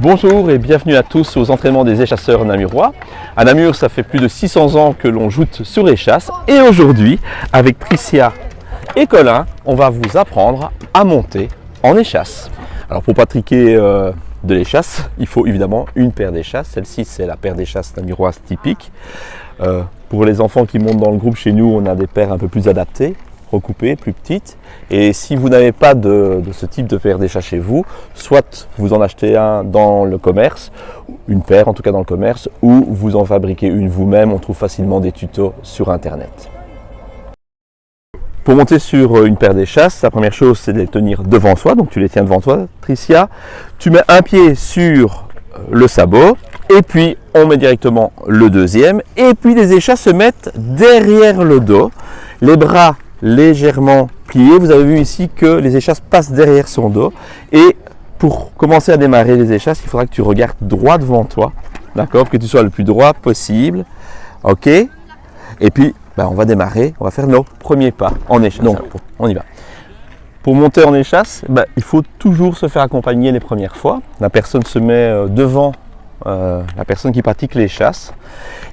Bonjour et bienvenue à tous aux entraînements des échasseurs namurois. À Namur, ça fait plus de 600 ans que l'on joute sur l'échasse et aujourd'hui, avec Tricia et Colin, on va vous apprendre à monter en échasse. Alors pour pratiquer de l'échasse, il faut évidemment une paire d'échasses. Celle-ci, c'est la paire d'échasses namuroise typique. Pour les enfants qui montent dans le groupe chez nous, on a des paires un peu plus adaptées, recoupées, plus petites. Et si vous n'avez pas de ce type de paire d'échasse chez vous, soit vous en achetez un dans le commerce, une paire en tout cas dans le commerce, ou vous en fabriquez une vous-même. On trouve facilement des tutos sur internet. Pour monter sur une paire d'échasses, la première chose c'est de les tenir devant soi, donc tu les tiens devant toi, Tricia. Tu mets un pied sur le sabot et puis on met directement le deuxième et puis les échasses se mettent derrière le dos, les bras légèrement pliés. Vous avez vu ici que les échasses passent derrière son dos et pour commencer à démarrer les échasses, il faudra que tu regardes droit devant toi, d'accord, que tu sois le plus droit possible, ok, et puis on va démarrer, on va faire nos premiers pas en échasse. Donc, on y va. Pour monter en échasse, il faut toujours se faire accompagner les premières fois. La personne se met devant la personne qui pratique l'échasse.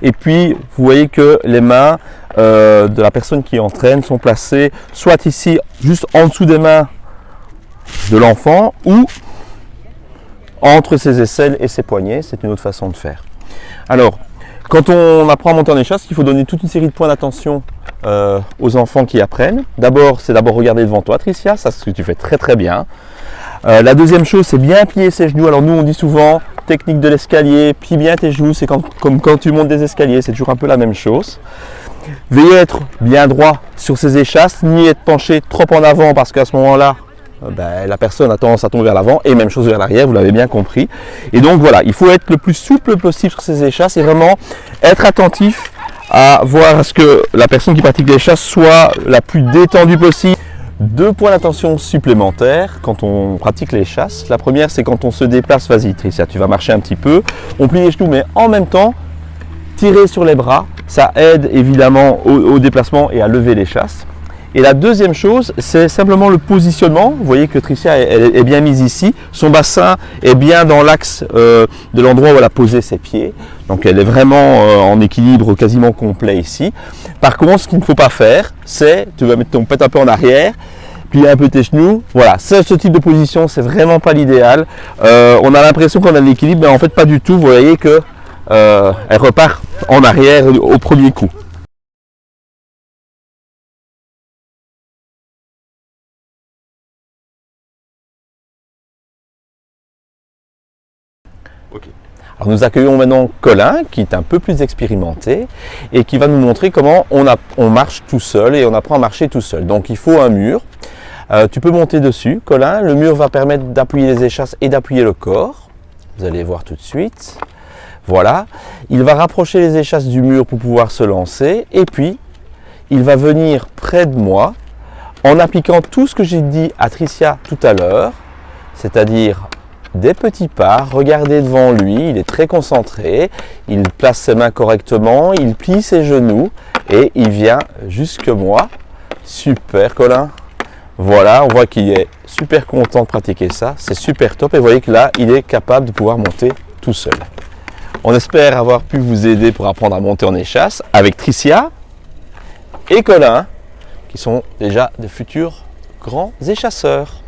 Et puis, vous voyez que les mains de la personne qui entraîne sont placées soit ici, juste en dessous des mains de l'enfant, ou entre ses aisselles et ses poignets. C'est une autre façon de faire. Alors, quand on apprend à monter en échasse, il faut donner toute une série de points d'attention aux enfants qui apprennent. D'abord, c'est regarder devant toi, Tricia, ça c'est ce que tu fais très très bien. La deuxième chose, c'est bien plier ses genoux. Alors nous, on dit souvent, technique de l'escalier, plie bien tes genoux, c'est comme quand tu montes des escaliers, c'est toujours un peu la même chose. Veillez à être bien droit sur ces échasses, ni être penché trop en avant, parce qu'à ce moment-là, la personne a tendance à tomber vers l'avant et même chose vers l'arrière, vous l'avez bien compris. Et donc voilà, il faut être le plus souple possible sur ces échasses et vraiment être attentif à voir à ce que la personne qui pratique l'échasse soit la plus détendue possible. Deux points d'attention supplémentaires quand on pratique l'échasse. La première, c'est quand on se déplace, vas-y Tricia, tu vas marcher un petit peu, on plie les genoux mais en même temps, tirer sur les bras, ça aide évidemment au déplacement et à lever l'échasse. Et la deuxième chose, c'est simplement le positionnement. Vous voyez que Tricia elle est bien mise ici. Son bassin est bien dans l'axe de l'endroit où elle a posé ses pieds. Donc elle est vraiment en équilibre quasiment complet ici. Par contre, ce qu'il ne faut pas faire, c'est, tu vas mettre ton pète un peu en arrière, plier un peu tes genoux. Voilà, ce type de position, c'est vraiment pas l'idéal. On a l'impression qu'on a de l'équilibre, mais en fait pas du tout. Vous voyez que elle repart en arrière au premier coup. Okay. Alors nous accueillons maintenant Colin qui est un peu plus expérimenté et qui va nous montrer comment on marche tout seul et on apprend à marcher tout seul. Donc il faut un mur, tu peux monter dessus Colin, le mur va permettre d'appuyer les échasses et d'appuyer le corps, vous allez voir tout de suite. Voilà, il va rapprocher les échasses du mur pour pouvoir se lancer et puis il va venir près de moi en appliquant tout ce que j'ai dit à Tricia tout à l'heure, c'est-à-dire des petits pas, regardez devant lui, il est très concentré, il place ses mains correctement, il plie ses genoux et il vient jusque moi. Super Colin. Voilà, on voit qu'il est super content de pratiquer ça, c'est super top et vous voyez que là, il est capable de pouvoir monter tout seul. On espère avoir pu vous aider pour apprendre à monter en échasse avec Tricia et Colin qui sont déjà de futurs grands échasseurs.